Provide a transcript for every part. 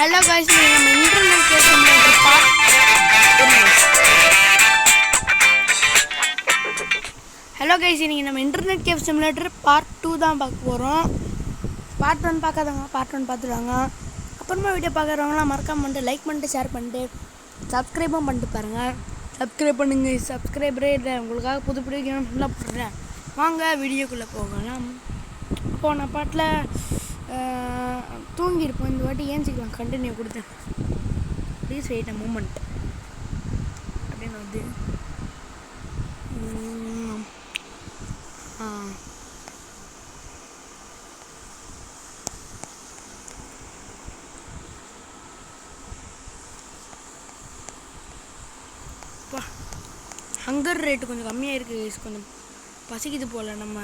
Hello guys, நம்ம internet cafe simulator part 2 தான் பார்க்க போகிறோம். பார்ட் 1 பார்க்காதவங்க பார்ட் 1 பார்த்துடுவாங்க. அப்புறமா வீடியோ பார்க்குறவங்களாம் மறக்காம பண்ணிட்டு லைக் பண்ணிட்டு ஷேர் பண்ணிட்டு சப்ஸ்கிரைபும் பண்ணிட்டு பாருங்கள். சப்ஸ்கிரைப் பண்ணுங்க. சப்ஸ்கிரைபரே இல்லை, உங்களுக்காக புது கேம் ஃபுல்லாக போடுறேன். வாங்க வீடியோக்குள்ளே போகலாம். போன பாட்டில் தூங்கியிருப்போம், இந்த வாட்டி ஏஞ்சிக்கலாம். கண்டினியூ கொடுத்தேன். ப்ளீஸ் வெயிட் அ மூமெண்ட் அப்படின்னு வந்து ஹங்கர் ரேட்டு கொஞ்சம் கம்மியாக இருக்குது. கொஞ்சம் பசிக்குது போல். நம்ம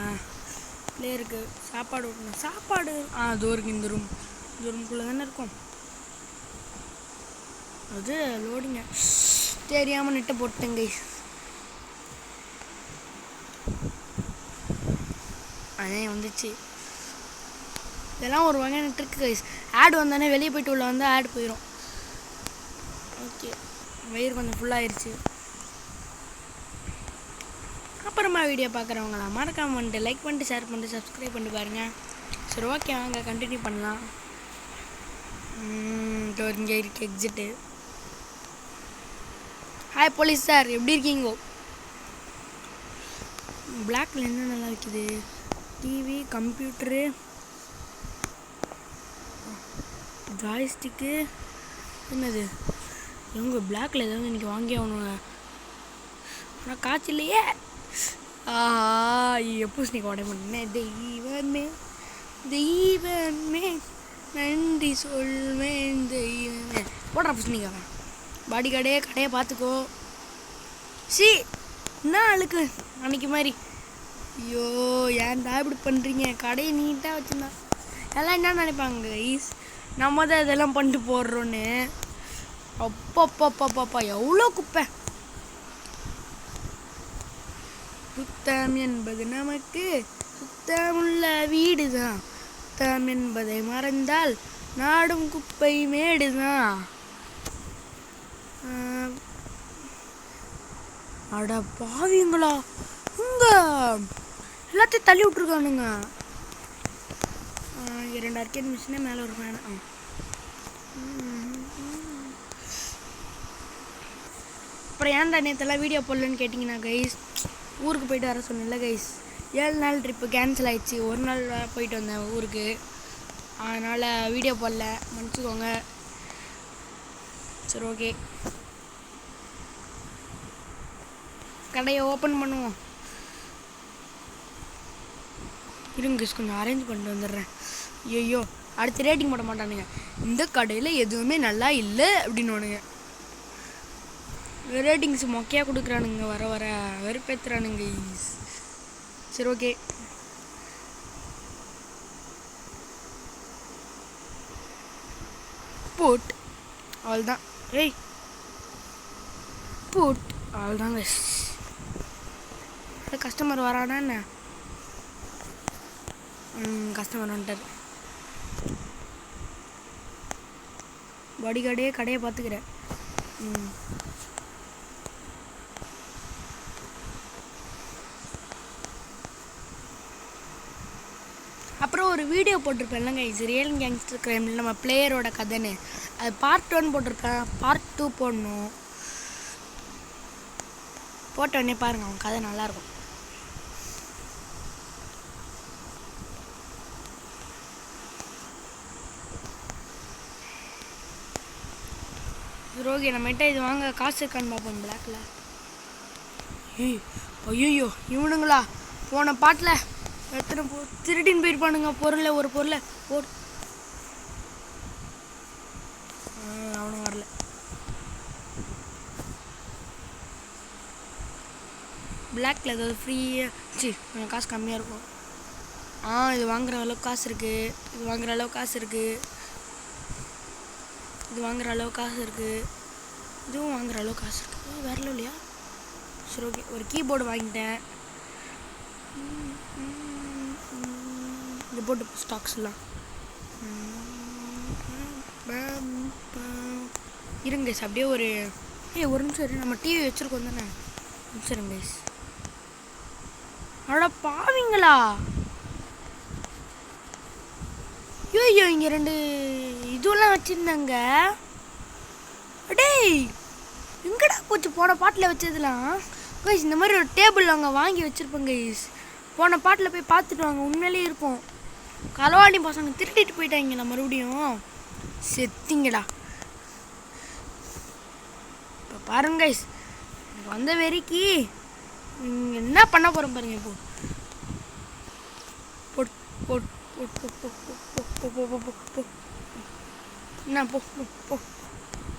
பிளேயருக்கு சாப்பாடு விட்டணும். சாப்பாடு அதோ இருக்குது. இந்த ரூம்குள்ளே தானே இருக்கும். அது லோடிங்க தெரியாமல் நெட்டை போட்டேங்க. அதே வந்துச்சு. இதெல்லாம் ஒரு வகையான ட்ரிக்கு கைஸ். ஆடு வந்தானே வெளியே போய்ட்டு உள்ள வந்தால் ஆடு போயிடும். ஓகே, வயிறு கொஞ்சம் ஃபுல்லாகிடுச்சு. அப்புறமா வீடியோ பார்க்குறவங்களாம் மறக்காம பண்ணிட்டு லைக் பண்ணிட்டு ஷேர் பண்ணிட்டு சப்ஸ்கிரைப் பண்ணிட்டு பாருங்கள். சரி, ஓகே, வாங்க கண்டினியூ பண்ணலாம். இங்கே இருக்கு எக்ஸிட்டு. ஹாய் போலீஸ் சார், எப்படி இருக்கீங்கோ? பிளாக்ல என்ன நல்லா இருக்குது? TV, computer, joystick. என்னது எங்க பிளாக்ல ஏதாவது இன்றைக்கி வாங்கி ஆகணுங்க. ஆனால் காய்ச்சல் இல்லையே. பூசணிக்கு உடை பண்ணேன். தெய்வமே தெய்வமே நன்றி சொல்வேன் தெய்வமே. போடுற பூசணிக்காக பாடி கடையை பார்த்துக்கோ. என்ன ஆளுக்கு அன்னைக்கு மாதிரி. ஐயோ, ஏன்டா இப்படி பண்ணுறீங்க? கடையை நீட்டாக வச்சுருந்தா எல்லாம் என்ன நினைப்பாங்க கைஸ், நம்ம தான் இதெல்லாம் பண்ணிட்டு போடுறோன்னு. அப்பப்பப்பப்பப்பா எவ்வளோ குப்பை. சுத்தம் என்பது நமக்கு சுத்தமுள்ள வீடு தான். சுத்தம் என்பதை மறந்தால் நாடும் குப்பை மேடு தான். அட பாவிங்களா, இங்க எல்லாத்தையும் தள்ளி விட்ருக்கானுங்க. 2 அர்க்கேட் மிஷினே மேலே ஒரு ஃபேன். அப்புறம் ஏன்டா நேற்றெல்லாம் வீடியோ போடலன்னு கேட்டிங்கன்னா கைஸ், ஊருக்கு போயிட்டு வர சொன்னேன்ல கைஸ். 7 நாள் ட்ரிப்பு கேன்சல் ஆகிடுச்சு. ஒரு நாள் போயிட்டு வந்தேன் ஊருக்கு. அதனால் வீடியோ போடல, மன்னிச்சுக்கோங்க. சரி, ஓகே, கடையை ஓப்பன் பண்ணுவோம். இருங்க கைஸ், கொஞ்சம் அரேஞ்ச் பண்ணிட்டு வந்துடுறேன். ஐயோ, அடுத்து ரேட்டிங் போட மாட்டானுங்க. இந்த கடையில் எதுவுமே நல்லா இல்லை அப்படின்னுவானுங்க. ரேட்டிங்ஸ் மொக்கையாக கொடுக்குறானுங்க. வர வெறுப்பேற்றுறானுங்க. சரி, ஓகே, போட் அவ்வளோதான். போட் அவ்வளோதாங்க. கஸ்டமர் வரானா என்ன? கஸ்டமர் வந்துட்டார். பாடி கடையை பார்த்துக்கிறேன். அப்புறம் ஒரு வீடியோ போட்டிருப்பேன்லங்க, இது ரியல் கேங்ஸ்டர் கிரைமில் நம்ம பிளேயரோட கதைன்னு. அது பார்ட் 1 போட்டிருப்பேன். பார்ட் 2 போடணும். போட்ட உடனே பாருங்கள், அவன் கதை நல்லாயிருக்கும். ரோகி நம்மகிட்ட இது வாங்க காசு இருக்கான்னு பார்ப்போம். பிளாக்ல ஐயோ இவனுங்களா போன பாட்டில் எத்தனை திருடின்னு போயிருப்பானுங்க ஒரு பொருளை போட்டு. அவனும் வரல. பிளாக்ல ஏதாவது ஃப்ரீயாக கொஞ்சம் காசு கம்மியாக இருக்கும். இது வாங்குற அளவுக்கு காசு இருக்குது. இது வாங்குற அளவுக்கு காசு இருக்குது. இதுவும் வாங்குற அளவுக்கு காசு இருக்குது. வரல இல்லையா? சரி, ஓகே, ஒரு கீபோர்டு வாங்கிட்டேன். இந்த போட்டு ஸ்டாக்ஸ்லாம் இருங்க கைஸ் அப்படியே ஒரு நிமிஷம் இரு. நம்ம டிவி வச்சுருக்கோம் தானே, நிமிஷம் கைஸ். அட பாவீங்களா, ஐயோ இங்கே 2 இதுவெல்லாம் வச்சுருந்தாங்க. அடேய் எங்கடா போச்சு போன பாட்டில் வச்சதுலாம் கைஸ்? இந்த மாதிரி ஒரு டேபிள் அங்கே வாங்கி வச்சுருப்பேன் கைஸ். போன பாட்டில் போய் பார்த்துட்டு வாங்க, உண்மையிலே இருக்கும். களவாணி பசங்க திருட்டிட்டு போயிட்டாங்களா மறுபடியும், செத்திங்கடா. இப்போ பாருங்க கைஸ், எனக்கு வந்த வெறிக்கு என்ன பண்ண போகிறோம் பாருங்க. இப்போ boat boat boat boat boat போ போ போ போ என்ன போ போ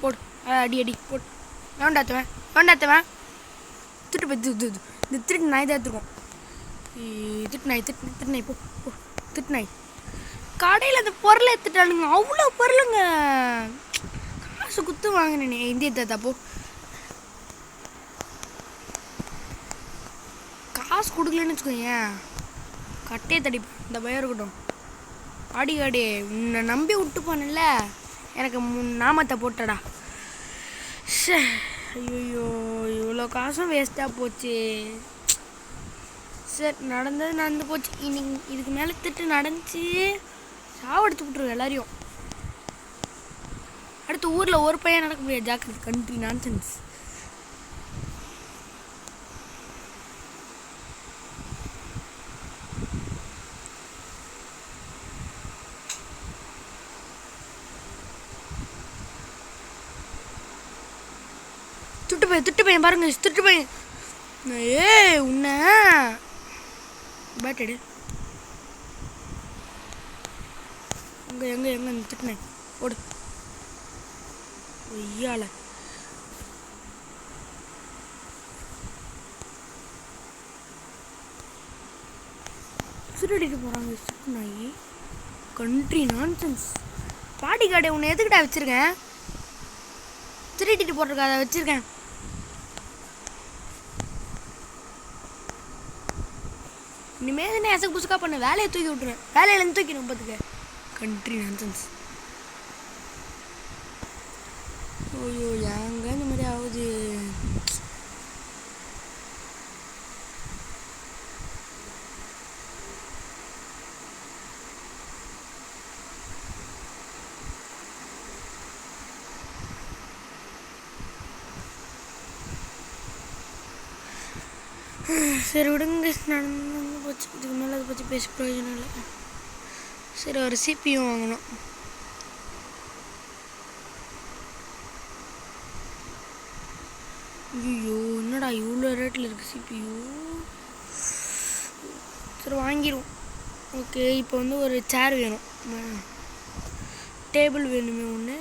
போடு, அடி அடி போட். வேண்டாத்தவன் திட்டு போய் இந்த திருட்டு நாய் தான் எடுத்துருக்கோம். திட்டு நாய் போ போ திட்டு நாய். கடையில் அந்த பொருளை எடுத்துட்டானுங்க, அவ்வளோ பொருளுங்க. காசு குத்து வாங்கினேனே, இந்திய தாத்தா போ. காசு கொடுக்கலன்னு வச்சுக்கோங்க, கட்டையை தடிப்பேன். இந்த பயம் இருக்கட்டும். அடி உன்னை நம்பி விட்டு போனல, எனக்கு நாமத்தை போட்டடா. ஐயோ இவ்வளோ காசும் வேஸ்ட்டாக போச்சு. சரி நடந்து போச்சு. இன்னைக்கு இதுக்கு மேலே திட்டு நடந்துச்சு சாவடிச்சு விட்ருவோம் எல்லாரையும். அடுத்து ஊரில் ஒரு பையன் நடக்க முடியாது, ஜாக்கிரதை. Country nonsense. திட்டு பையன் பாருங்க, திட்டு பையன். உன்ன பேட்டடு எங்க திட்டுனேன் ஓடு ஐயால. திருடிட்டு போறாங்க திட்டு நாய். Country nonsense. பாடி கார்டை உன்னை எதுக்கிட்ட வச்சிருக்கேன்? திருடிட்டு போட்டிருக்க, அதை வச்சிருக்கேன். இனிமேல் என்ன எசக்கு புசுக்கா பண்ண, வேலையை தூக்கி விட்டுருவேன். வேலையிலேருந்து தூக்கிடும் பார்த்துக்க. Country nonsense. ஐயோ ஏங்க இந்த மாதிரி ஆகுது. சரி விடுங்க, நடந்து போச்சு. இதுக்கு மேலே அதை பற்றி பேச பிரயோஜனம் இல்லை. சரி ஒரு சிபியும் வாங்கணும். ஐயோ என்னடா இவ்வளோ ரேட்டில் இருக்குது சிபியு. சரி வாங்கிடுவோம். ஓகே இப்போ வந்து ஒரு சேர் வேணும், டேபிள் வேணுமே ஒன்று.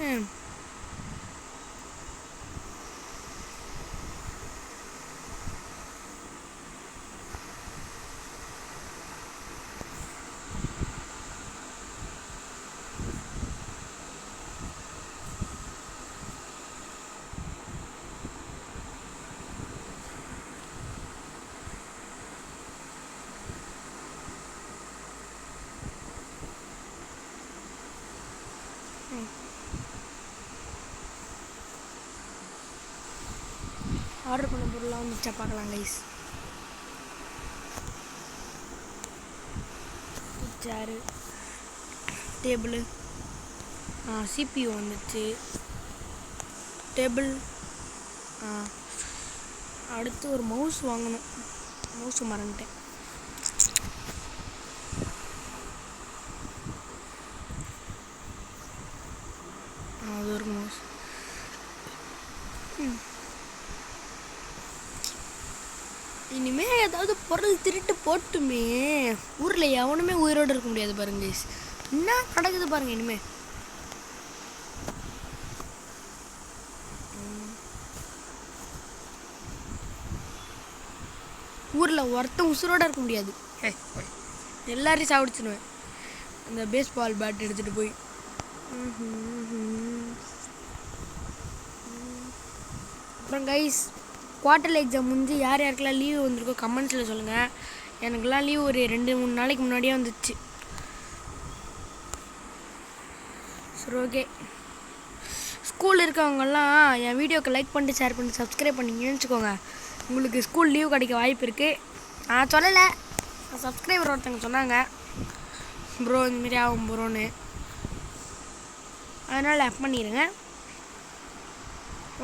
ஆர்டர் பண்ண பொருளாக வந்துச்சா பார்க்கலாம் கைஸ். சேரு, டேபிள், சிபியூ வந்துச்சு. டேபிள், அடுத்து ஒரு மவுஸ் வாங்கணும். மவுஸ் மறந்துட்டேன். அது ஒரு மவுஸ். இனிமேல் ஏதாவது பொருள் திருட்டு போட்டுமே ஊரில் எவனுமே உயிரோடு இருக்க முடியாது பாருங்க கைஸ். என்ன நடக்குது பாருங்க. இனிமேல் ஊரில் ஒருத்தன் உசுரோடு இருக்க முடியாது. எல்லாரையும் சாப்பிடுச்சுடுவேன் அந்த பேஸ்பால் பேட் எடுத்துகிட்டு போய். அப்புறம் கைஸ் குவார்டர்லி எக்ஸாம் முடிஞ்சு யார் யாருக்கெல்லாம் லீவு வந்திருக்கோ கமெண்ட்ஸில் சொல்லுங்கள். எனக்கெல்லாம் லீவ் ஒரு 2-3 நாளைக்கு முன்னாடியே வந்துச்சு. சரி ஓகே ஸ்கூல் இருக்கவங்கெல்லாம் என் வீடியோக்கு லைக் பண்ணிட்டு ஷேர் பண்ணிட்டு சப்ஸ்கிரைப் பண்ணிங்கன்னு வச்சுக்கோங்க. உங்களுக்கு ஸ்கூல் லீவ் கிடைக்க வாய்ப்பு இருக்குது. நான் சொல்லலை, சப்ஸ்கிரைபர் ஒருத்தங்க சொன்னாங்க ப்ரோ இந்தமாரி ஆகும் ப்ரோன்னு. அதனால் ஆப் பண்ணிடுங்க.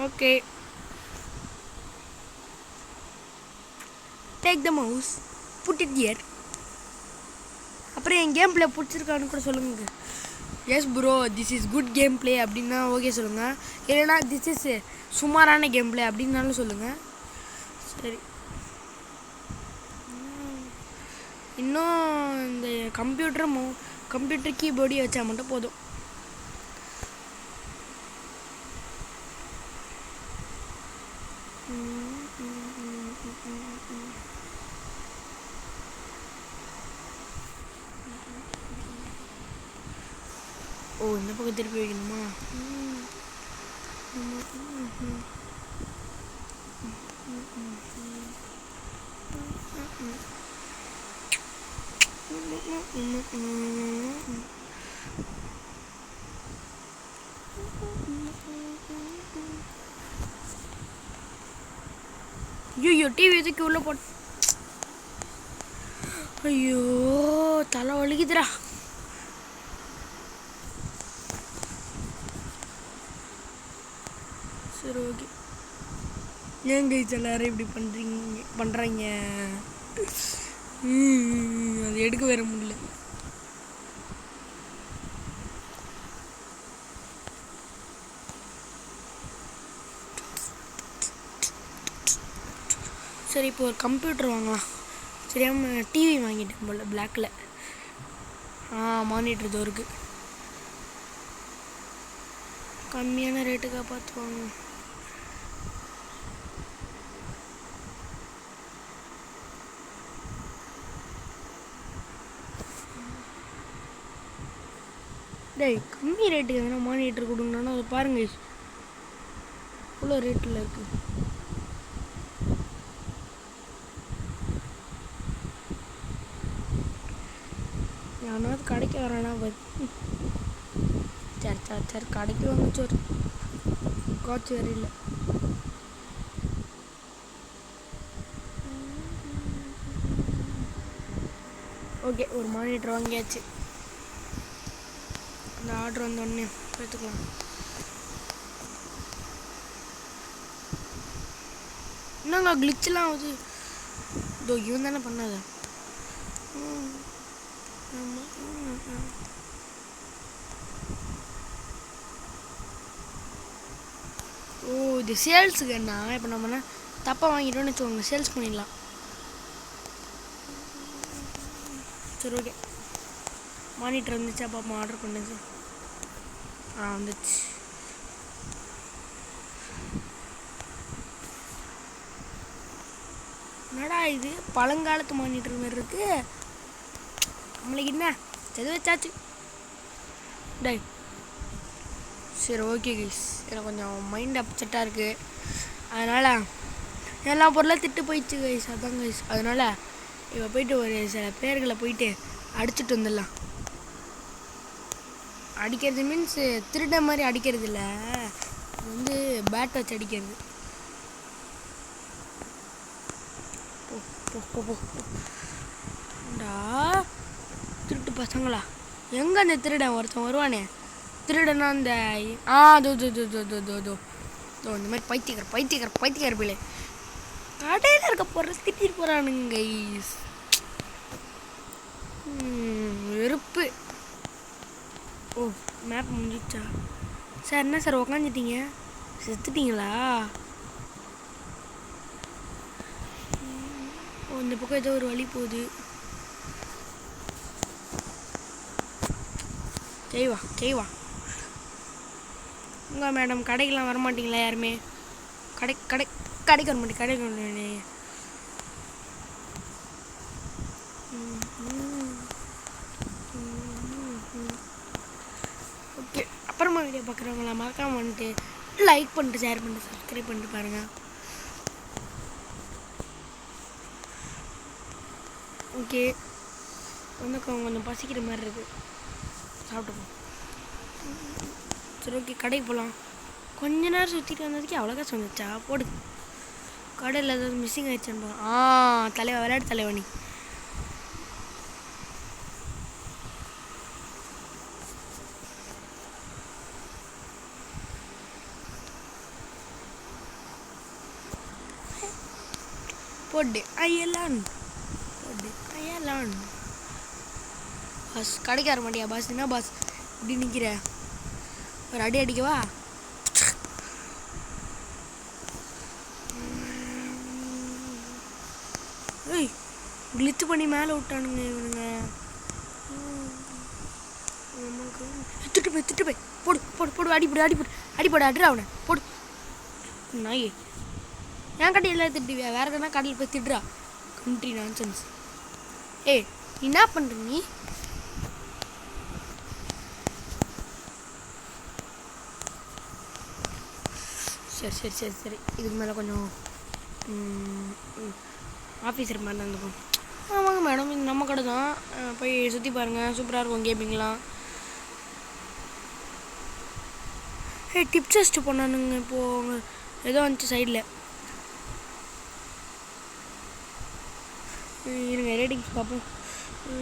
Okay, take the mouse, put it here. அப்புறம் என் கேம் பிளே பிடிச்சிருக்கான்னு கூட சொல்லுங்க. Yes bro this is good game play அப்படின்னா ஓகே சொல்லுங்கள். இல்லைனா திஸ் இஸ் சுமாரான கேம் பிளே அப்படின்னாலும் சொல்லுங்கள். சரி, இன்னும் இந்த கம்ப்யூட்டர் கீபோர்டு வச்சா மட்டும் போதும். ஓ இந்த பக்கம் திருப்பி வைக்கணுமா? ஐயோ டிவி எதுக்கு உள்ள போட். ஐயோ தலை வலிக்குதுடா. சரி ஓகே, ஏங்க எல்லாரும் இப்படி பண்ணுறாங்க அது எடுக்க வேற முடியல. சரி இப்போ ஒரு கம்ப்யூட்டர் வாங்கலாம். சரியாமல் டிவி வாங்கிட்டேன் போல் பிளாக்கில். மானிட்டர் இதோ இருக்குது. கம்மியான ரேட்டுக்காக பார்த்து வாங்க. டேய் கம்மி ரேட்டுக்கு எதனா மானிட்டர் கொடுங்கண்ணா. அதை பாருங்க இவ்வளோ ரேட்டில் இருக்குது. யானாவது கடைக்கு வரானா சரி கடைக்கு வாங்க. சோறு காய்ச்சி வேற இல்லை. ஓகே ஒரு மானிட்டர் வாங்கியாச்சு. அந்த ஆர்டர் வந்தோடனே எடுத்துக்கலாம். என்னங்க கிளிச்செலாம் ஆகுது. இதோ இவன் தானே பண்ணாத. ஓ இது சேல்ஸுக்கு என்ன? இப்போ நம்ம தப்பாக வாங்கிட்டோன்னு வச்சுக்கோங்க, சேல்ஸ் பண்ணிடலாம். சரி ஓகே, மானிட்டர் வந்துச்சா பாப்பா? ஆர்டர் பண்ணுச்சு. வந்துச்சு. என்னடா இது பழங்காலத்து மானிட்டர் மாதிரி இருக்கு. நம்மளுக்கு என்ன செது வச்சாச்சு. டை சரி ஓகே கைஸ், எனக்கு கொஞ்சம் மைண்ட் அப்செட்டாக இருக்குது. அதனால் எல்லா பொருளும் திட்டு போயிடுச்சு கைஸ். அதான் கைஸ், அதனால் இப்போ போயிட்டு ஒரு சில பேர்களை போயிட்டு அடிச்சுட்டு வந்துடலாம். அடிக்கிறது மீன்ஸ் திருட மாதிரி அடிக்கிறது இல்லை, வந்து பேட் வச்சு அடிக்கிறது. திருட்டு பசங்களா? எங்கே அந்த திருடன் ஒருத்தன் வருவானே திருடனா? அந்த இந்த மாதிரி பைத்தியக்கார பிள்ளை கடையில் இருக்க போகிற திட்டிட்டு போகிறானுங்க. வெறுப்பு. ஓ மேப் முடிஞ்சிச்சா சார்? என்ன சார் உக்காந்துட்டீங்க? செத்துட்டீங்களா? ஓ இந்த பக்கம் ஏதோ ஒரு வழி போகுது. கேவா உங்க மேடம் கடைக்கெலாம் வரமாட்டிங்களா யாருமே? கடைக்கு வர மாட்டேன். ஓகே, அப்புறமா வீடியோ பார்க்குறவங்களா மறக்காம வந்துட்டு லைக் பண்ணிட்டு ஷேர் பண்ணிட்டு சப்ஸ்கிரைப் பண்ணிட்டு பாருங்கள். ஓகே, கொஞ்சம் பசிக்கிற மாதிரி இருக்குது, சாப்பிட்டுப்போம். சரி ஓகே, கடைக்கு போகலாம். கொஞ்ச நேரம் சுற்றிட்டு வந்ததுக்கு அவ்வளோ காசு வந்துச்சா? போடு. கடையில் ஏதாவது மிஸ்ஸிங் ஆயிடுச்சான்னு தலைவா விளையாட்டு தலைவனி. போடு ஐயலான் போடு ஐயலான். பாஸ் கடைக்கு வர மாட்டியா பாஸ்? என்ன பாஸ் இப்படி நிற்கிற? ஒரு அடி அடிக்கவா? ஏய் கிளிச்சு பண்ணி மேலே விட்டானுங்க இவனுங்க. திட்டு போய் போடு போடு போடு அடிப்போடு அட்ரா அவனை போடு. நாயே ஏன் கடையில் திட்டுவியா? வேற எதனா கடையில் போய் திட்டுறா. Country nonsense. ஏய் என்ன பண்ணுற நீ? சரி இதுக்கு மேலே கொஞ்சம் ஆஃபீஸர் மாதிரி இருந்துக்கும். ஆமாங்க மேடம், இது நம்ம கடை தான், போய் சுற்றி பாருங்கள், சூப்பராக இருக்கும் கேமிங்லாம். டிப் டெஸ்ட் பண்ணானுங்க இப்போது, ஏதோ வந்துச்சு சைடில். இருங்க ரேட்டிங்ஸ் பார்ப்போம்.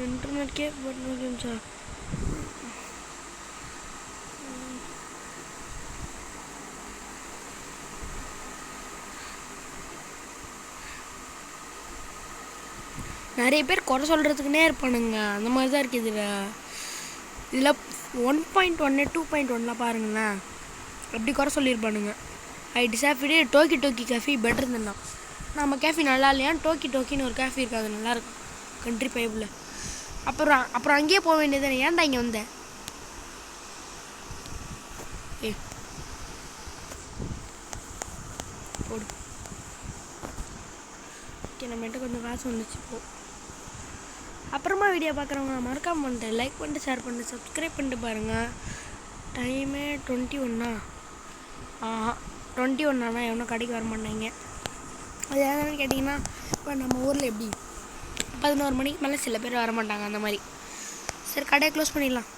இன்டர்நெட் கேப் பண்ணா நிறைய பேர் குறை சொல்கிறதுக்குன்னே இருப்பானுங்க. அந்த மாதிரி தான் இருக்குது இதில் 1.1 2.1 பாருங்களேன், அப்படி குறை சொல்லியிருப்பானுங்க. ஐ டிசாஃபிடே டோக்கி கேஃபி பெட்டர் தான். நம்ம கேஃபி நல்லா இல்லையான்னு டோக்கின்னு ஒரு கேஃபி இருக்குது, அது நல்லாயிருக்கும் கண்ட்ரி பைப்பில். அப்புறம் அங்கேயே போக வேண்டியது. ஏன்டா இங்கே வந்தேன்? போடு. ஓகே, நம்மகிட்ட கொஞ்சம் காசு வந்துச்சு இப்போது. அப்புறமா வீடியோ பார்க்குறவங்க மறக்காம பண்ணிட்டு லைக் பண்ணிட்டு ஷேர் பண்ணிட்டு சப்ஸ்கிரைப் பண்ணிட்டு பாருங்கள். டைமே 21 ஆனால் எவனோ கடைக்கு வர மாட்டாங்க. அது எதுன்னு கேட்டிங்கன்னா, இப்போ நம்ம ஊரில் எப்படி 11 மணிக்கு மேலே சில பேர் வர மாட்டாங்க, அந்த மாதிரி. சரி கடையை க்ளோஸ் பண்ணிடலாம்.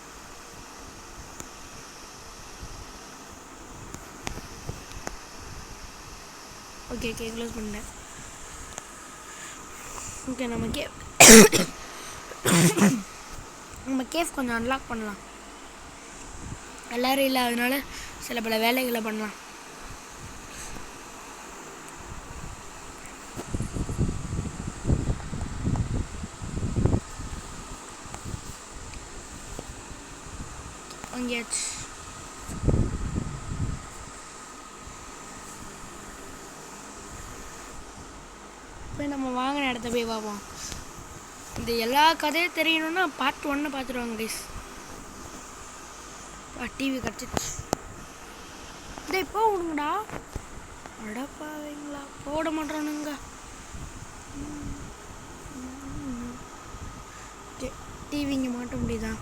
ஓகே க்ளோஸ் பண்ணிட்டேன். ஓகே நம்ம கேஃப் கொஞ்சம் அன்லாக் பண்ணலாம். எல்லோரும் இல்லை, அதனால சில பல வேலைகளை பண்ணலாம். வாங்கியாச்சு. இப்போ நம்ம வாங்கின இடத்த போய் பார்ப்போம். இந்த எல்லா கதையும் தெரியணும்னா பார்ட் 1 பார்த்துருவாங்க கைஸ். டிவி கிடச்சிச்சு. இப்போ விடுங்கடா. அடப்பாவீங்களா, போட மாட்டானுங்க. டிவி இங்கே மாட்ட முடியுதா?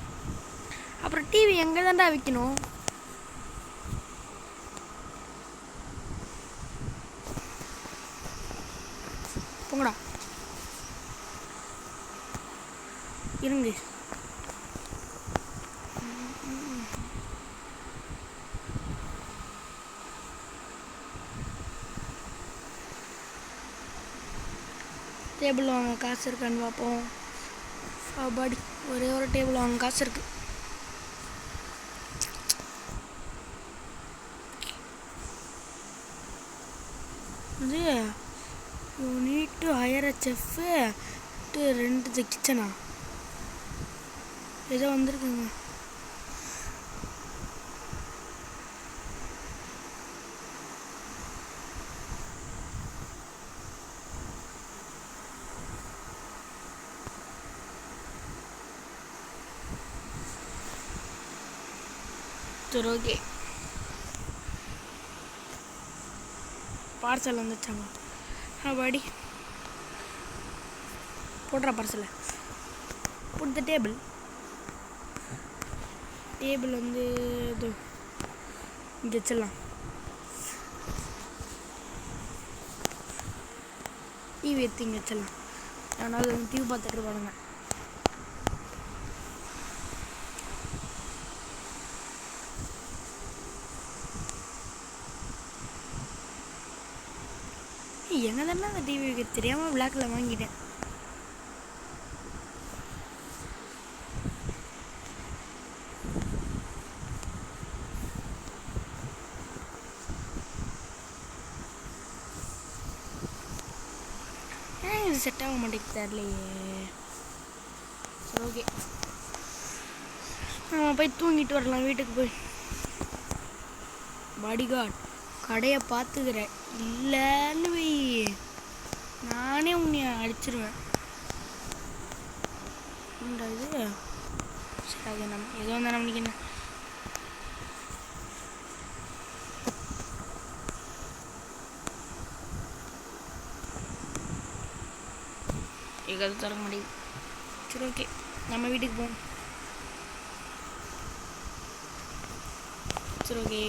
அப்புறம் டிவி எங்கே தான்டா வைக்கணும்? போங்கடா இருங்க. டேபிள் வாங்க காசு இருக்கான்னு பார்ப்போம். பாடி ஒரே ஒரு டேபிள் வாங்க காசு இருக்கு. இது you need to hire a chef to rent the கிச்சனா ஏதோ வந்திருக்குங்க. சரி ஓகே, பார்சல் வந்துச்சாங்க. பாடி போடுற பார்சலை கொடுத்த டேபிள் வந்து இது இங்கே வச்சிடலாம். டிவி எடுத்து இங்கே வச்சிடலாம். அதனால் வந்து டிவி பார்த்துட்டு பாருங்க. எங்கே தானே அந்த டிவி தெரியாமல் பிளாக்கில் வாங்கிட்டேன். ஏன் இது செட் ஆக மாட்டேங்குது தெரியலையே. சரி ஓகே, நம்ம போய் தூங்கிட்டு வரலாம் வீட்டுக்கு போய். பாடிகார்ட் கடையை பார்த்துக்கிறேன், இல்லைன்னு வை நானே உன்னை அடிச்சிருவேன். இது சரி, அது நம்ம எதோ வந்தால் நம்மளுக்கு என்ன. எதாவது தர முடியுது. சரி ஓகே, நம்ம வீட்டுக்கு போவோம். சரி ஓகே,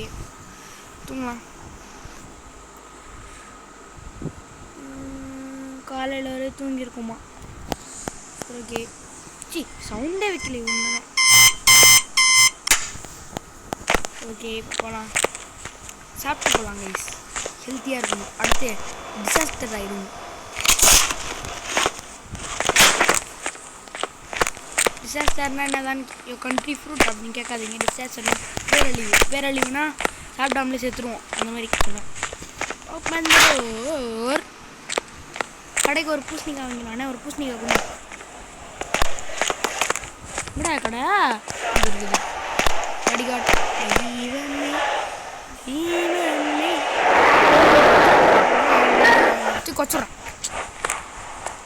தூங்கலாம். காலையில் வரை தூங்கியிருக்குமா? சரி ஓகே. சவுண்டே வைக்கல ஒன்று. ஓகே, போகலாம். சாப்பிட்டு போகலாம் கைஸ், ஹெல்த்தியாக இருக்கணும். அடுத்து டிசாஸ்டர் ஆகிடும். டிசாஸ்டர்னா என்னதான் கண்ட்ரி ஃப்ரூட் அப்படின்னு கேட்காதீங்க. டிசாஸ்டர்னா பேரழிவு. பேரழிவுனா சாப்பிடாமலே சேர்த்துருவோம், அந்த மாதிரி சொல்லுவேன். கடைக்கு ஒரு பூசணிக்காய் வாங்கினானே, ஒரு பூசணிக்காய் கொண்டு என்னடா கடை இருக்குது. அடிகாட் கொச்சுறேன்.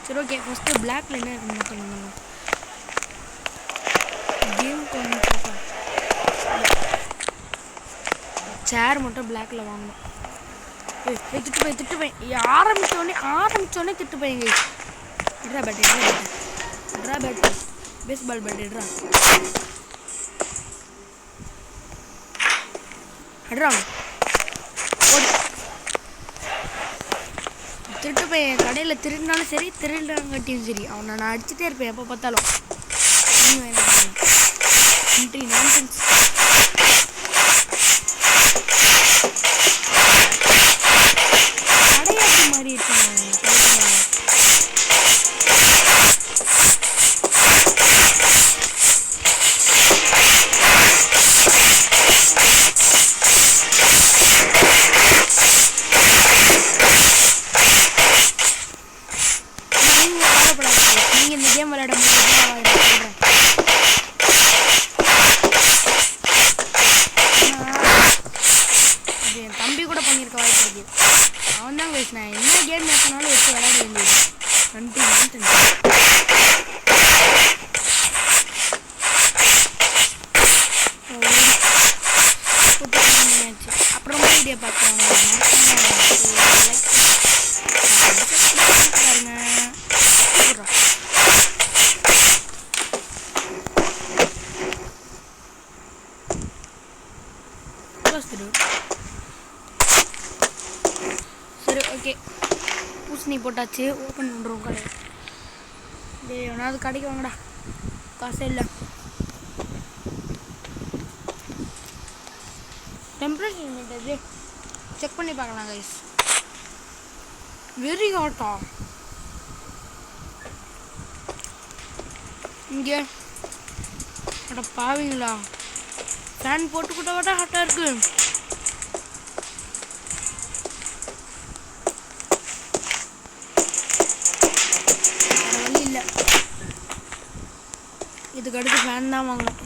சரி ஓகே, ஃபஸ்ட்டு பிளாக்ல என்ன இருக்கு மட்டும் கேம் கொஞ்சம் சேர் மட்டும் பிளாக்ல வாங்கணும். திட்டு போய் ஆரம்பிச்சோடனே திட்டு போய்ங்க. இட்ரா பேட்டு பேஸ்பால் பேட் இட்ரா அட்ரா திருட்டு பையன். கடையில் திருடினாலும் சரி, திருடாங்கட்டியும் சரி, அவனை நான் அடிச்சுட்டே இருப்பேன் எப்போ பார்த்தாலும். நான்சென்ஸ். கடையாட்டு மாதிரி இருக்குங்க. நீங்க இந்த கேம் விளையாட என் தம்பி கூட பண்ணியிருக்க வாய்ப்பு இருக்கு. அவன் தான் பேசினா என்ன கேம் ஏற்றினாலும் வச்சு விளையாட வேண்டியது. அப்புறம் வீடியோ பார்க்குறவங்க சரி ஓகே, பூசணி போட்டாச்சு. ஓப்பன் பண்ணுறோம் கடை. எவனாவது கடைக்கு வாங்கடா, காசே இல்லை. டெம்பரேச்சர் மீட்டது செக் பண்ணி பார்க்கலாம் கைஸ். வெரி ஹாட்டா இங்கே? அட பாவீங்களா, ஃபேன் போட்டு கூட விட ஹாட்டாக இருக்கு. வழி இல்லை, இதுக்கு அடுத்து ஃபேன் தான் வாங்கணும்.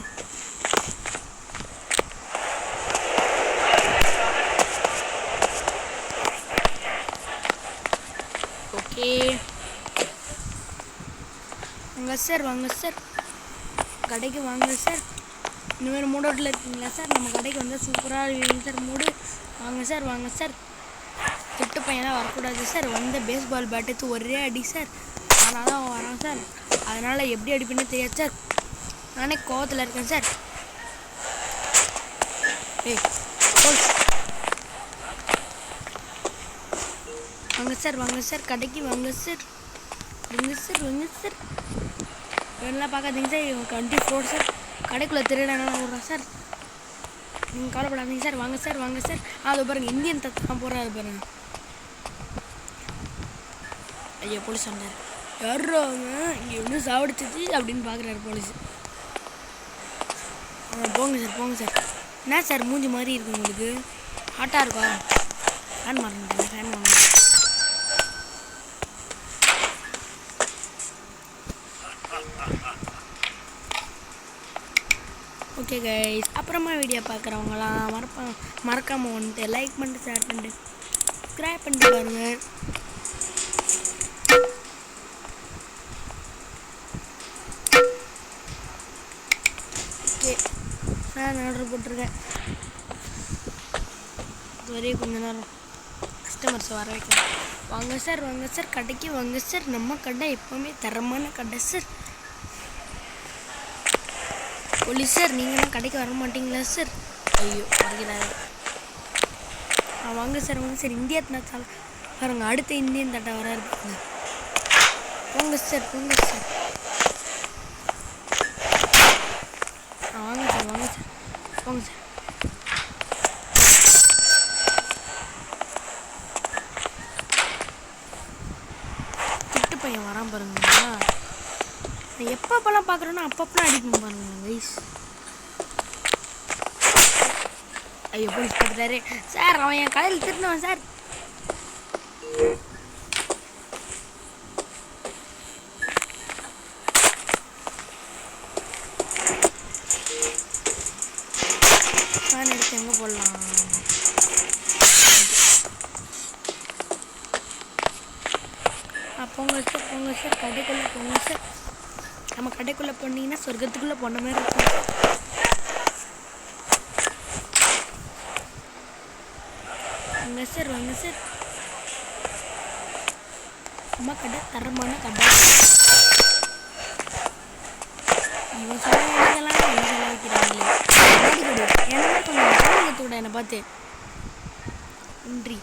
ஓகே வாங்க சார் கடைக்கு வாங்க சார். இந்தமாதிரி மூடோட்டில் இருக்கீங்களா சார்? நம்ம கடைக்கு வந்தால் சூப்பராக இருக்குங்க சார் மூடு. வாங்க சார். திட்டு பையனாக வரக்கூடாது சார். வந்த பேஸ்பால் பேட்டு ஒரே அடி சார். ஆனால் தான் வரான் சார். அதனால் எப்படி அடிப்பேன்னு தெரியாது சார். நானே கோவத்தில் இருக்கேன் சார். வாங்க சார் கடைக்கு வாங்க சார். வேணெலாம் பார்க்காதீங்க சார். இவங்க 24 சார். கடைக்குள்ளே திருடலாம் விட்றான் சார். நீங்கள் கவலைப்படாதீங்க சார். வாங்க சார். அது பாருங்கள், இந்தியன் தத்தான் போகிறாரு பாருங்கள். ஐயா போலீஸ் வந்தார். யாரோ அவங்க இங்கே வந்து சாவடிச்சது அப்படின்னு பார்க்குறாரு போலீஸ். போங்க சார் போங்க சார். என்ன சார் மூஞ்சி மாதிரி இருக்கு உங்களுக்கு? ஹாட்டாக இருக்கா? ஃபேன் மாறிட்டேன் ஃபேன் வாங்க. ஓகே கைஸ், அப்புறமா வீடியோ பார்க்குறவங்களாம் மறக்காமல் வந்துட்டு லைக் பண்ணிட்டு ஷேர் பண்ணிட்டு சப்ஸ்கிரைப் பண்ணிட்டு பாருங்கள். ஓகே, நான் ஆர்டர் போட்டிருக்கேன். இதுவரையும் கொஞ்சம் நேரம் கஸ்டமர்ஸை வர வைக்கிறேன். வாங்க சார் கடைக்கு வாங்க சார். நம்ம கடை எப்போவுமே தரமான கடை சார். போலீஸ் சார், நீங்களாம் கடைக்கு வர மாட்டீங்களா சார்? ஐயோ வருகிறாரு. வாங்க சார் இந்தியா தாத்தா பாருங்க, அடுத்த இந்தியன் தாத்தா வர இருக்குங்க. போங்க சார் வாங்க சார். போங்க சார். திட்டு பையன் வரான் பாருங்க. நான் எப்பப்பெல்லாம் பார்க்குறேன்னா அப்பப்பெல்லாம் அடிக்கணும் பாருங்க கைஸ். ஐயோ போலீஸ் பார்த்துட்டாரு சார். அவன் என் கடையில் திருந்தவன் சார். ஃபேன் எடுத்து எங்கே போடலாம்? போங்க சார் கடைக்குள்ளே போங்க சார். நம்ம கடைக்குள்ளே போனீங்கன்னா சொர்க்கத்துக்குள்ளே போன மாதிரி இருக்கும். வாங்க சார். நம்ம கடை தரமான கடை. இவன் சொல்ல வேண்டியதெல்லாம் என்ன சொல்ல வைக்கிறாங்களே. என்ன சொன்னேன் என்னை பார்த்து நன்றி.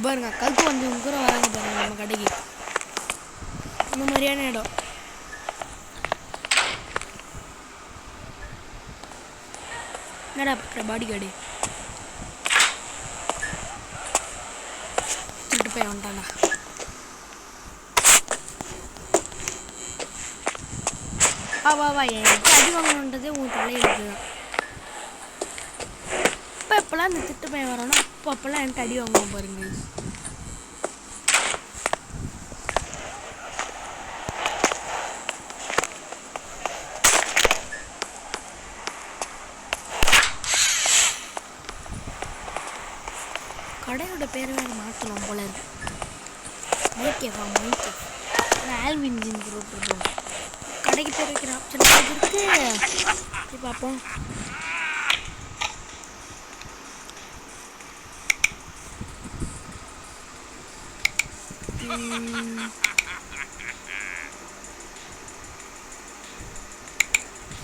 பாருங்க கழுத்து வந்து கூட வராங்க பாருங்க நம்ம கடைக்கு. இந்த மாதிரியான இடம். என்னடா பார்க்குற பாடி கார்டு திருட்டு போய் வந்துட்டானா? வா எனக்கு அடி வாங்கணுன்றதே உன் தலையில் இருக்குதான். எப்பெல்லாம் இந்த திட்டு பையன் வரோன்னா அப்பெல்லாம் எனக்கு அடி வாங்குவோம் பாருங்க. கடையோட பேர் வேறு மாற்றலாம் போல இருக்கு. மைக்கேவா மைக்கே ஆல்வின் ஜின் போட்டுருக்கோம். கடைக்கு பேர் வைக்கிற ஆப்ஷன் இருக்கு. பார்ப்போம்.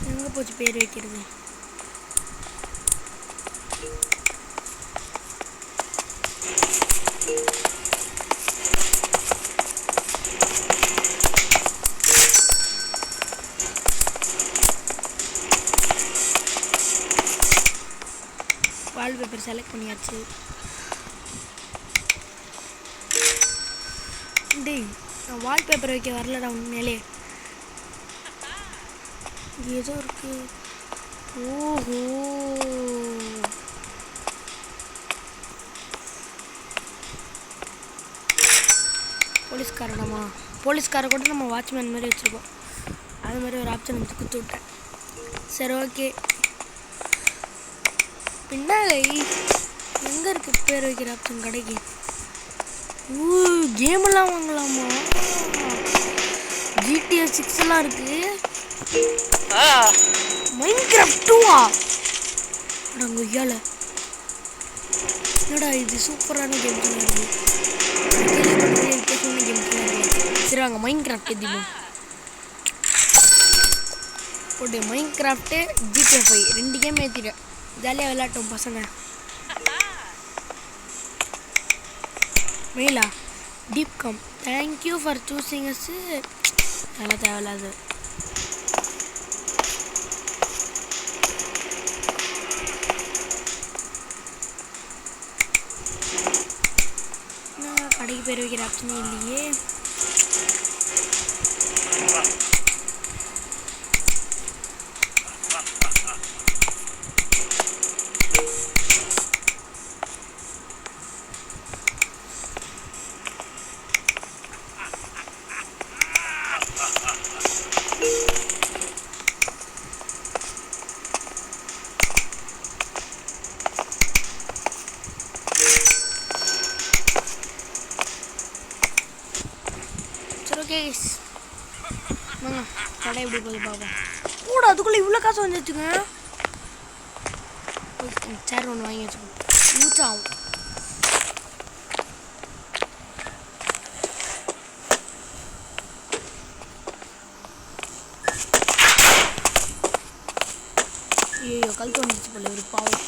எங்கே போச்சு பேர் வைக்கிறது? வால்பேப்பர் செலக்ட் பண்ணியாச்சு. டேய் நான் வால்பேப்பர் வைக்க வரலடா உண்மையிலே. ஏதோ இருக்கு. ஓஹோ போலீஸ்காரனமா? போலீஸ்கார கூட நம்ம வாட்ச்மேன் மாதிரி வச்சுருக்கோம். அது மாதிரி ஒரு ஆப்ஷன் வந்து கொடுத்து விட்டேன். சரி ஓகே. பின்னாடி எங்கே இருக்குது பேர் வைக்கிற ஆப்ஷன் கடைக்கு? கேமெல்லாம் வாங்கலாமா? GTA 6 எல்லாம் இருக்கு. மைன்கிராஃப்ட் 2 அடங்க ஐயால. என்னடா இது சூப்பரான கேம் இருக்கு. சரி வாங்க மைன்கிராஃப்ட் எதிமோ போட்டு மைன்கிராஃப்ட்டு GTA 5 2 கேம் ஏற்றிட்டேன். ஜாலியாக விளையாட்டோம் பசங்க. மெயிலா டீப் கம் தேங்க்யூ ஃபார் சூஸிங் அஸ். அதெல்லாம் தேவையில்லாது. பேர் வைக்கிற ஆப்ஷனே இல்லையே. ஓகே வாங்க கடை எப்படி போகுது பார்ப்போம். கூட அதுக்குள்ளே இவ்வளோ காசு வந்துச்சுங்க. ஓகே சேர் ஒன்று வாங்கி வச்சுக்கோங்க. யூஸ் ஆகும். ஐயோ கழுத்து வந்துச்சு போல ஒரு பாவம்.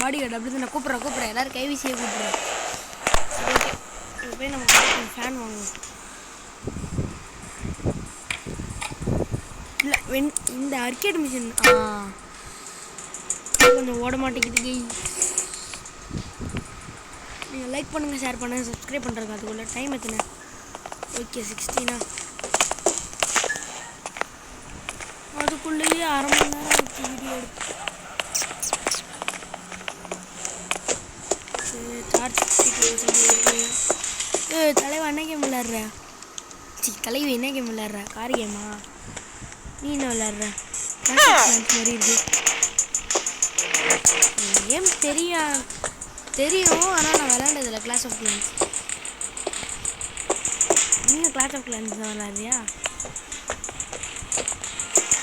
பாடி கார்டு அப்படி தான் நான் கூப்பிட்றேன் எல்லோரும் கைவீசியே கூப்பிட்றேன். ஓகே இப்போ போய் நம்ம ஃபேன் வாங்குவோம். இல்லை இந்த அர்கேட் மிஷின் கொஞ்சம் ஓட மாட்டேங்குது. நீங்கள் லைக் பண்ணுங்கள், ஷேர் பண்ணுங்கள், சப்ஸ்கிரைப் பண்ணுறதுக்கு. அதுக்குள்ளே டைம் எத்தனை? ஓகே 16. அதுக்குள்ளேயே அரை மணி நேரம் ஆச்சு வீடியோ எடுத்து. தலைவா என்ன கேம் விளையாடுற? தலைவி என்ன கேம் விளையாடுற? கார் கேமா? நீ என்ன விளையாடுற? மாதிரி இருக்கு. கேம் தெரியும் ஆனால் நான் விளையாண்டதில்லை. Clash of clans. நீங்கள் கிளாஸ் ஆஃப் கிளான்ஸ் தான் விளையாடுறியா?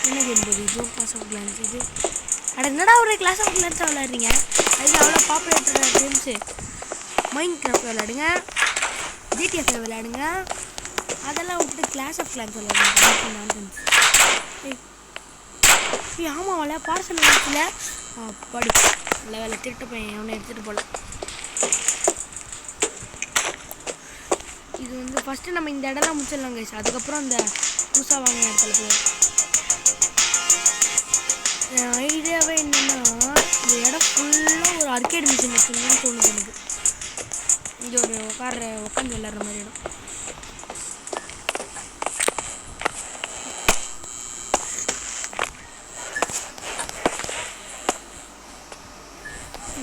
என்ன கேம் போகுது இது? கிளாஸ் ஆஃப் கிளான்ஸ் இது. அட என்னடா ஒரு கிளாஸ் ஆஃப் கிளான்ஸ் தான் விளையாடுறீங்க? அது அவ்வளோ பாப்புலேட்டடான கேம்ஸு. மைண்ட் கிராஃப்ட் விளையாடுங்க, ஜிடிஎஃப் விளையாடுங்க, அதெல்லாம் விட்டுட்டு கிளாஸ் ஆஃப் கிளான்ஸ் விளையாடுங்க. ஆமாம் விளையா பார்சல் வந்துச்சுல. படி இல்லை வேலை திருட்டு பையன் அவனை எடுத்துகிட்டு போகல. இது வந்து ஃபஸ்ட்டு நம்ம இந்த இடம்லாம் முடிச்சிடலாம் கைஸ். அதுக்கப்புறம் இந்த புதுசாக வாங்கின இடத்துல போய் ஐடியாவே என்னென்னா இந்த இடம் ஃபுல்லாக ஒரு அர்கேட் மிஷின் வச்சுருந்தோன்னு தோணுது எனக்கு. இங்கே ஒரு உட்காந்து விளையாடுற மாதிரி இடம்.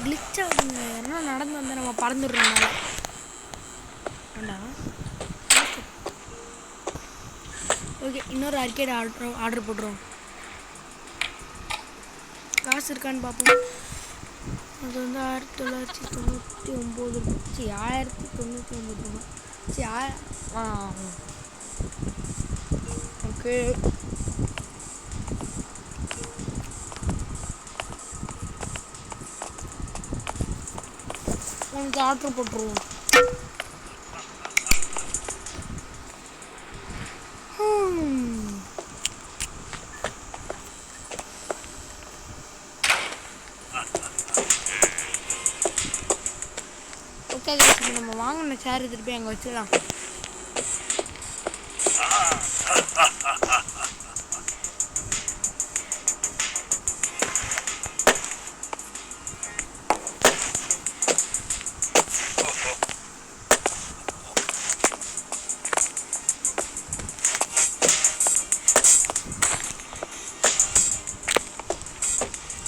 கிளிச் ஆகுதுங்க. யாருன்னா நடந்து வந்தால் நம்ம பறந்துடுறோம்னால வேண்டாம். ஓகே இன்னொரு அர்கேட் ஆர்டர் போட்டுருவோம். காசு இருக்கான்னு பார்ப்போம். அது வந்து 1999 1099 ரூபா. ஓகே உனக்கு ஆர்டர் போட்டுருவோம். ஓகே நம்ம வாங்கின சேர் எடுத்துகிட்டு போய் அங்கே வச்சிடலாம்.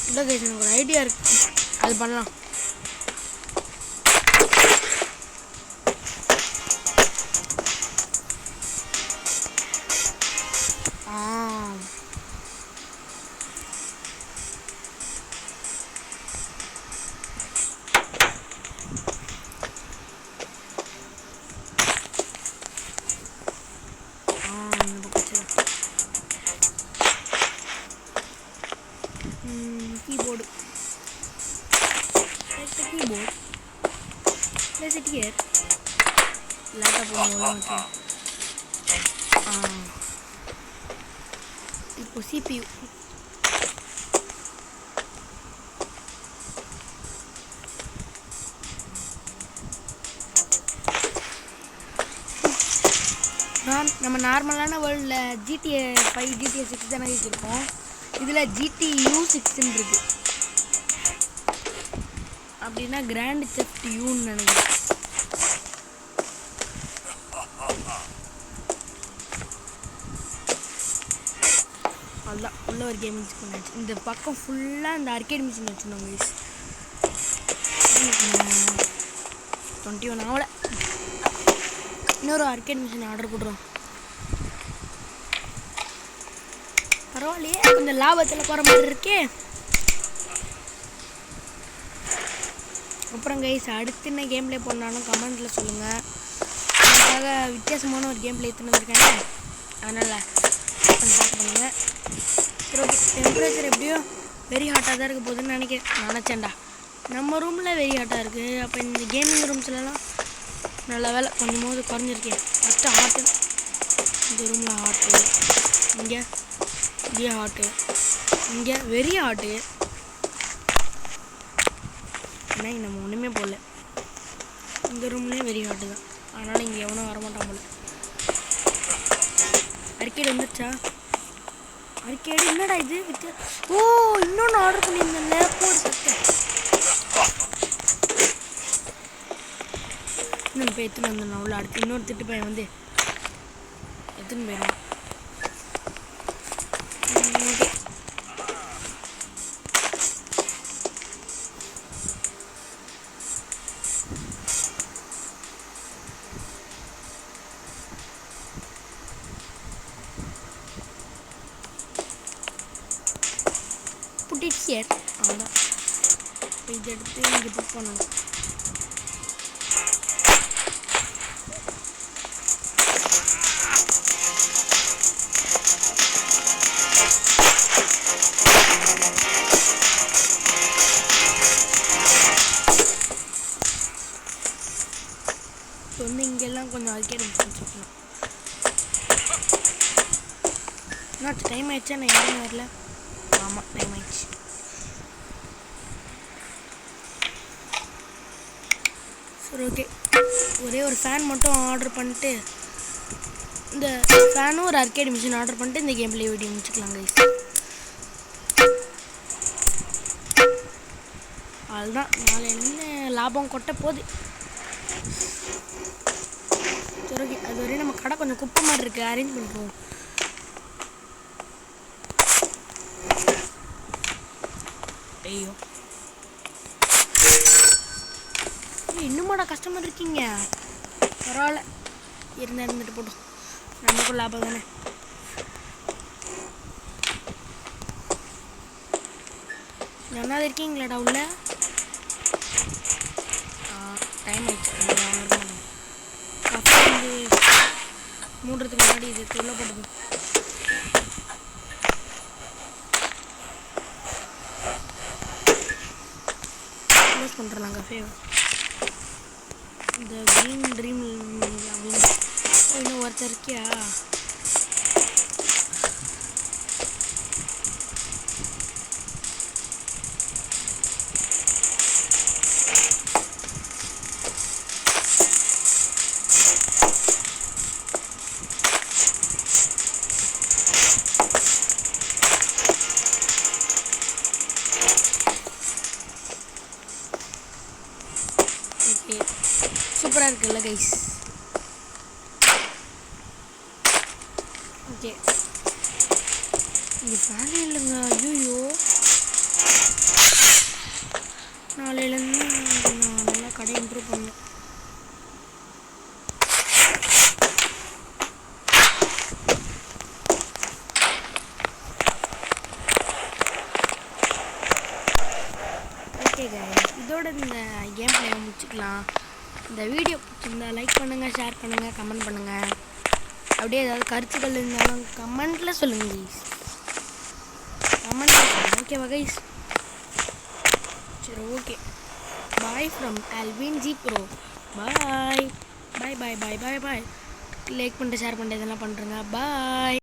இல்லை எனக்கு ஒரு ஐடியா இருக்கு, அது பண்ணலாம். Keyboard. There's the keyboard. Place it here. Laptop on. இப்போ CPU. நம்ம நார்மலான வேர்ல்டில் GTA 5 GTA 6 தானே இருக்கோம். இதில் GTU 6ன்னு இருக்குது. அப்படின்னா கிராண்ட் தெஃப்ட் யூன்னு நினைக்கிறேன். அதுதான் உள்ள ஒரு கேம் மிஸ் பண்ணிச்சு. இந்த பக்கம் ஃபுல்லாக இந்த ஆர்கேட் மிஷின் வச்சுருந்தோம் கைஸ். 21 ஆகல. இன்னொரு ஆர்கேட் மிஷின் ஆர்டர் போடுறோம். பரவாயில்லையே, கொஞ்சம் லாபத்தில் போகிற மாதிரி இருக்கே. அப்புறம் கைஸ் அடுத்து என்ன கேம் ப்ளே பண்ணாலும் கமெண்ட்டில் சொல்லுங்கள். அதுக்காக வித்தியாசமான ஒரு கேம் ப்ளே எடுத்துன்னு வந்திருக்கேன். அதனால் பார்த்து பண்ணுங்கள். சரி ஓகே, டெம்பரேச்சர் எப்படியோ வெரி ஹாட்டாக தான் இருக்க போகுதுன்னு நினச்சேன்டா. நம்ம ரூமில் வெரி ஹாட்டாக இருக்குது. அப்போ இந்த கேமிங் ரூம்ஸ்லாம் நல்ல வேலை கொஞ்சமாவது குறைஞ்சிருக்கேன். ஃபஸ்ட்டு ஹாட்டு, இந்த ரூமில் ஹாட்டு, இங்கே ஹாட்டு, இங்கே வெரி ஹாட்டு. ஏன்னா நம்ம ஒன்றுமே போடல. இந்த ரூம்லேயும் வெரி ஹாட்டு தான். அதனால் இங்கே எவனும் வரமாட்டான் போல. அர்கேடு வந்துருச்சா? அர்கேடு என்னடா இது? ஓ, இன்னொன்று ஆர்டர் பண்ணியிருந்தேன். போடு சட்டை. இன்னொன்று போய் எடுத்துன்னு வந்துடணும். அவ்வளோ அடுத்து இன்னொரு திட்டு பையன் வந்து எடுத்துன்னு போயிடலாம். Okay, put it here. அவ்வளோதான். இப்போ இதை எடுத்து இங்கே புக் பண்ணணும். வந்து இங்கெல்லாம் கொஞ்சம் ஆர்கேட் வச்சுக்கலாம். என்னாச்சு, டைம் ஆயிடுச்சா? நான் யாரும் வரல. ஆமாம், டைம் ஆயிடுச்சு. சரி ஓகே, ஒரே ஒரு ஃபேன் மட்டும் ஆர்டர் பண்ணிட்டு, இந்த ஃபேனும் ஒரு ஆர்கேட் மிஷின் ஆர்டர் பண்ணிட்டு இந்த கேம் ப்ளே வீடியோ முடிச்சுக்கலாம் கைஸ். அதுதான் நாளையிலேருந்து லாபம் கொட்ட போகுது. சரி ஓகே, அது வரையும் நம்ம கடை கொஞ்சம் குப்பை மாதிரி இருக்குது, அரேஞ்ச் பண்ணிக்குவோம். ஐயோ, இன்னுமாடா கஸ்டமர் இருக்கீங்க? பரவாயில்ல, இருந்துட்டு போட்டோம், நமக்கும் லாபம் தானே. என்னாவது இருக்கீங்களாடா உள்ள? டைம் ஆயிடுச்சு. கஃபே வந்து மூடுறதுக்கு முன்னாடி இது உள்ள போட்டுது. க்ளோஸ் பண்ணுறலாம் கஃபே. இந்த க்ரீன் ட்ரீம் அப்படின்னு இன்னும் ஒருத்தர் இருக்கியா? சூப்பராக இருக்குல்ல கைஸ்? ஓகே, இங்கே ஃபேன் இல்லைங்க. ஐயோ, நாளையிலேருந்து நான் நல்லா கடை இம்ப்ரூவ் பண்ணேன். ஓகே கைஸ், இதோட இந்த கேம் பிளே முடிச்சுக்கலாம். இந்த வீடியோ பிடிச்சிருந்தா லைக் பண்ணுங்கள், ஷேர் பண்ணுங்கள், கமெண்ட் பண்ணுங்கள். அப்படியே ஏதாவது கருத்துக்கள் இருந்தாலும் கமெண்ட்டில் சொல்லுங்கள் கைஸ். கமெண்ட்டில் சொல்லுங்கள், ஓகேவா கைஸ்? சரி okay, bye from Alvin G bro. Bye bye bye bye bye bye. Like பண்ணிட்டு ஷேர் பண்ணிட்டு இதெல்லாம் பண்ணுறேங்க. பாய்.